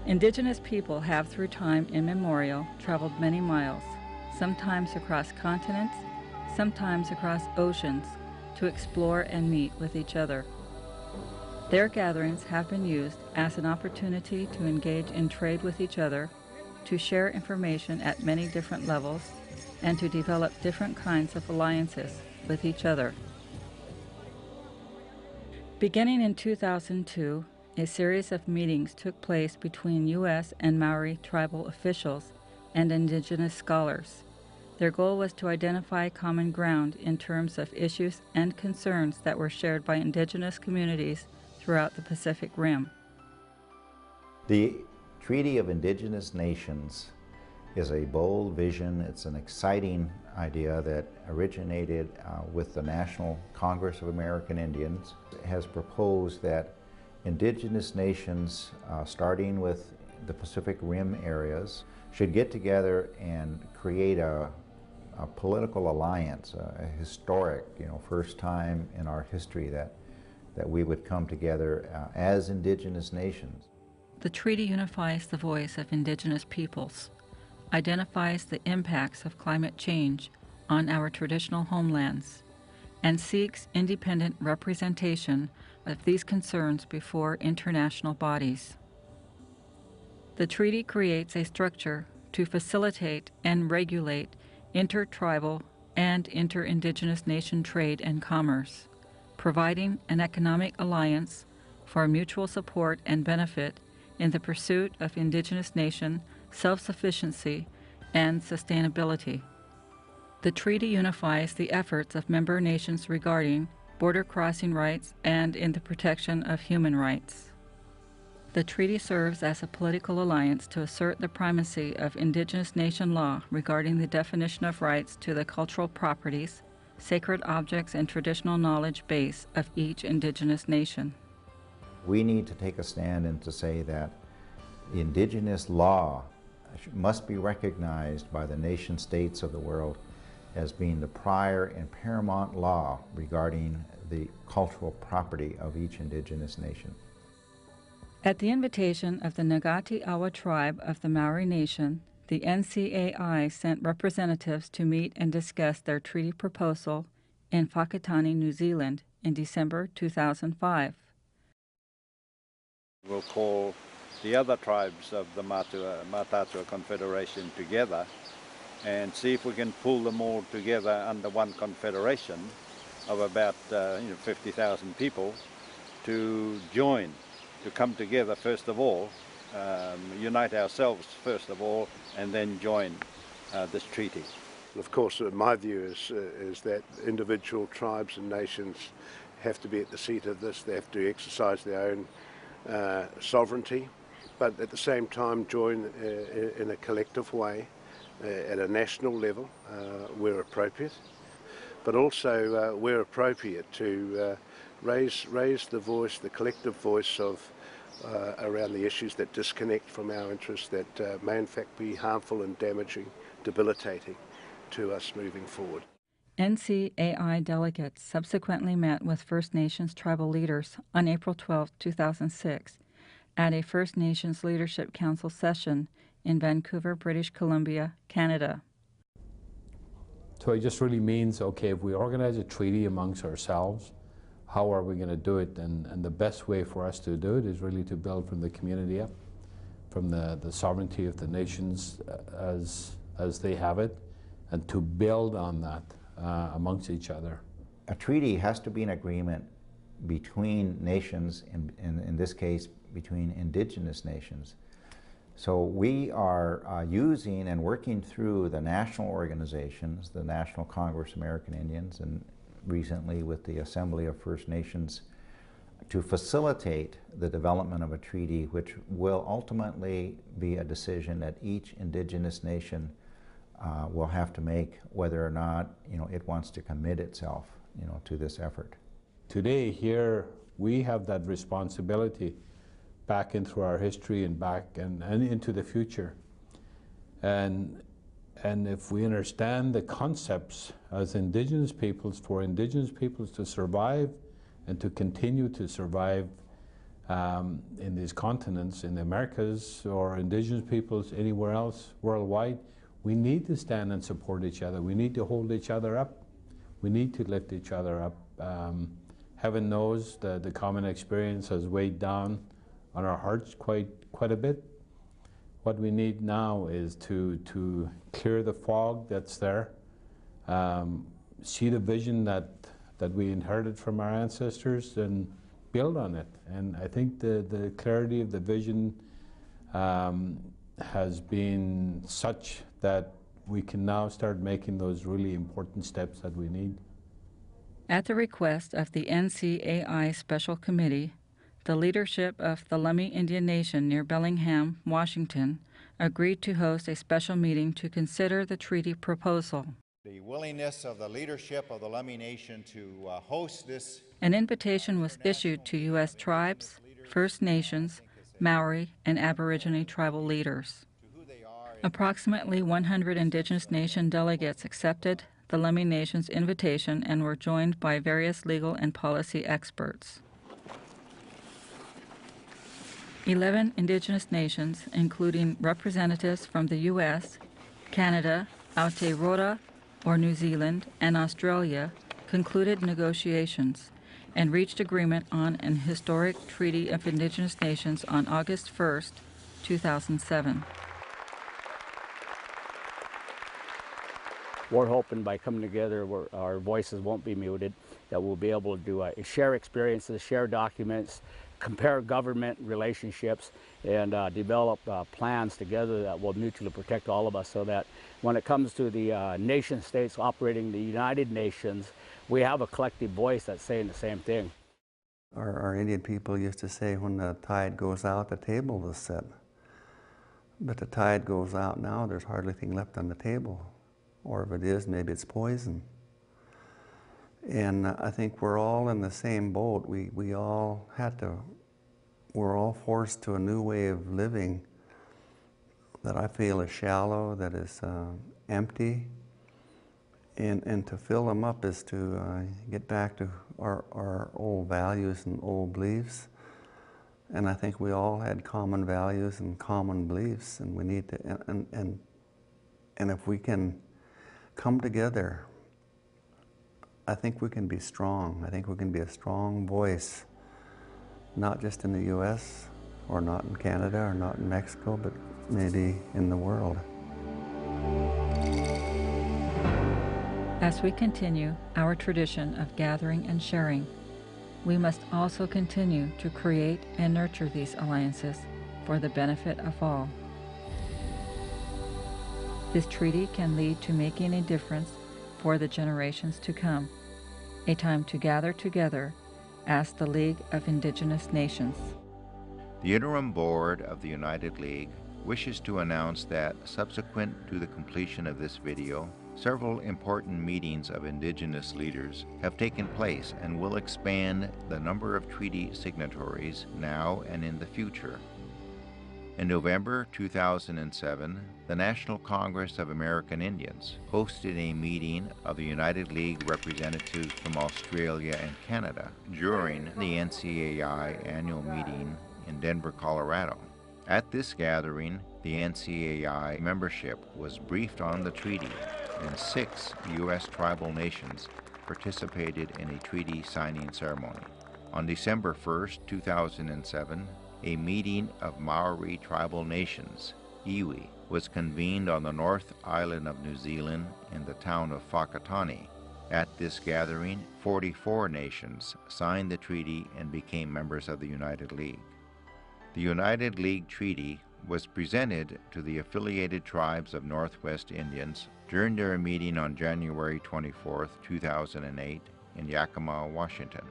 Indigenous people have through time immemorial traveled many miles, sometimes across continents, sometimes across oceans, to explore and meet with each other. Their gatherings have been used as an opportunity to engage in trade with each other, to share information at many different levels, and to develop different kinds of alliances with each other. Beginning in 2002, a series of meetings took place between U.S. and Maori tribal officials and Indigenous scholars. Their goal was to identify common ground in terms of issues and concerns that were shared by Indigenous communities throughout the Pacific Rim. The Treaty of Indigenous Nations is a bold vision. It's an exciting idea that originated with the National Congress of American Indians. It has proposed that Indigenous nations, starting with the Pacific Rim areas, should get together and create a political alliance, a historic, first time in our history that we would come together as Indigenous nations. The treaty unifies the voice of Indigenous peoples, identifies the impacts of climate change on our traditional homelands, and seeks independent representation of these concerns before international bodies. The treaty creates a structure to facilitate and regulate intertribal and inter-Indigenous nation trade and commerce, providing an economic alliance for mutual support and benefit in the pursuit of Indigenous nation self-sufficiency and sustainability. The treaty unifies the efforts of member nations regarding border crossing rights and in the protection of human rights. The treaty serves as a political alliance to assert the primacy of Indigenous nation law regarding the definition of rights to the cultural properties, sacred objects, and traditional knowledge base of each Indigenous nation. We need to take a stand and to say that Indigenous law must be recognized by the nation states of the world as being the prior and paramount law regarding the cultural property of each Indigenous nation. At the invitation of the Ngati Awa tribe of the Maori Nation, the NCAI sent representatives to meet and discuss their treaty proposal in Whakatane, New Zealand in December 2005. We'll call the other tribes of the Mātātua Confederation together and see if we can pull them all together under one confederation of about 50,000 people to join, to come together first of all, unite ourselves first of all, and then join this treaty. Of course, my view is that individual tribes and nations have to be at the seat of this. They have to exercise their own sovereignty, but at the same time join in a collective way at a national level where appropriate, but also where appropriate to raise the voice, the collective voice of around the issues that disconnect from our interests, that may in fact be harmful and damaging, debilitating to us moving forward. NCAI delegates subsequently met with First Nations tribal leaders on April 12, 2006, at a First Nations Leadership Council session in Vancouver, British Columbia, Canada. So it just really means, okay, if we organize a treaty amongst ourselves, how are we going to do it? And the best way for us to do it is really to build from the community up, from the sovereignty of the nations as they have it, and to build on that amongst each other. A treaty has to be an agreement between nations, in this case, between Indigenous nations. So we are using and working through the national organizations, the National Congress of American Indians, and recently with the Assembly of First Nations, to facilitate the development of a treaty which will ultimately be a decision that each Indigenous nation will have to make whether or not it wants to commit itself to this effort. Today here we have that responsibility back into our history and back and into the future. And if we understand the concepts as Indigenous peoples, for Indigenous peoples to survive and to continue to survive in these continents, in the Americas, or Indigenous peoples anywhere else worldwide, we need to stand and support each other. We need to hold each other up. We need to lift each other up. Heaven knows that the common experience has weighed down on our hearts quite a bit. What we need now is to clear the fog that's there, see the vision that we inherited from our ancestors and build on it. And I think the clarity of the vision has been such that we can now start making those really important steps that we need. At the request of the NCAI Special Committee, the leadership of the Lummi Indian Nation near Bellingham, Washington, agreed to host a special meeting to consider the treaty proposal. The willingness of the leadership of the Lummi Nation to host this. An invitation was issued to U.S. tribes, First Nations, Maori, and Aborigine tribal leaders. Approximately 100 Indigenous Nation delegates accepted the Lummi Nation's invitation and were joined by various legal and policy experts. 11 Indigenous nations, including representatives from the U.S., Canada, Aotearoa, or New Zealand, and Australia, concluded negotiations and reached agreement on an historic Treaty of Indigenous Nations on August 1st, 2007. We're hoping by coming together our voices won't be muted, that we'll be able to share experiences, share documents, compare government relationships, and develop plans together that will mutually protect all of us, so that when it comes to the nation states operating the United Nations, we have a collective voice that's saying the same thing. Our Indian people used to say, when the tide goes out, the table will set. But the tide goes out now, there's hardly anything left on the table. Or if it is, maybe it's poison. And I think we're all in the same boat. We're all forced to a new way of living that I feel is shallow, that is empty. And to fill them up is to get back to our old values and old beliefs. And I think we all had common values and common beliefs, and we need to, and if we can come together, I think we can be strong. I think we can be a strong voice, not just in the U.S. or not in Canada or not in Mexico, but maybe in the world. As we continue our tradition of gathering and sharing, we must also continue to create and nurture these alliances for the benefit of all. This treaty can lead to making a difference for the generations to come, a time to gather together as the League of Indigenous Nations. The Interim Board of the United League wishes to announce that subsequent to the completion of this video, several important meetings of Indigenous leaders have taken place and will expand the number of treaty signatories now and in the future. In November 2007, the National Congress of American Indians hosted a meeting of the United League representatives from Australia and Canada during the NCAI annual meeting in Denver, Colorado. At this gathering, the NCAI membership was briefed on the treaty, and 6 U.S. tribal nations participated in a treaty signing ceremony. On December 1st, 2007, a meeting of Maori tribal nations, iwi, was convened on the North Island of New Zealand in the town of Whakatane. At this gathering, 44 nations signed the treaty and became members of the United League. The United League Treaty was presented to the affiliated tribes of Northwest Indians during their meeting on January 24, 2008 in Yakima, Washington.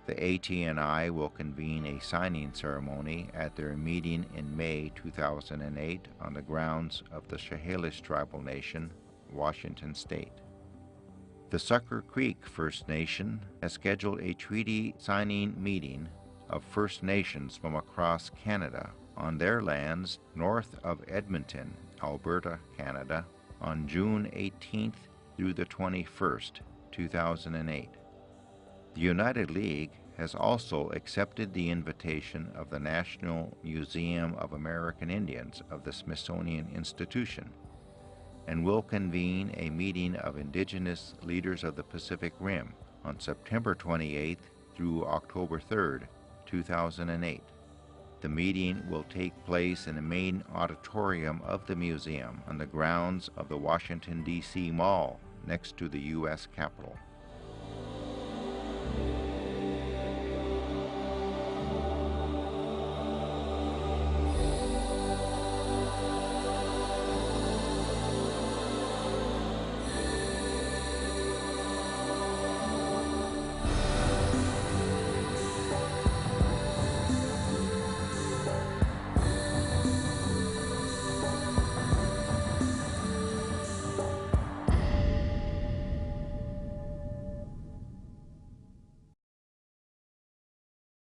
The AT&I will convene a signing ceremony at their meeting in May 2008 on the grounds of the Chehalis Tribal Nation, Washington State. The Sucker Creek First Nation has scheduled a treaty signing meeting of First Nations from across Canada on their lands north of Edmonton, Alberta, Canada, on June 18th through the 21st, 2008. The United League has also accepted the invitation of the National Museum of American Indians of the Smithsonian Institution and will convene a meeting of Indigenous leaders of the Pacific Rim on September 28th through October 3rd, 2008. The meeting will take place in the main auditorium of the museum on the grounds of the Washington, D.C. Mall next to the U.S. Capitol.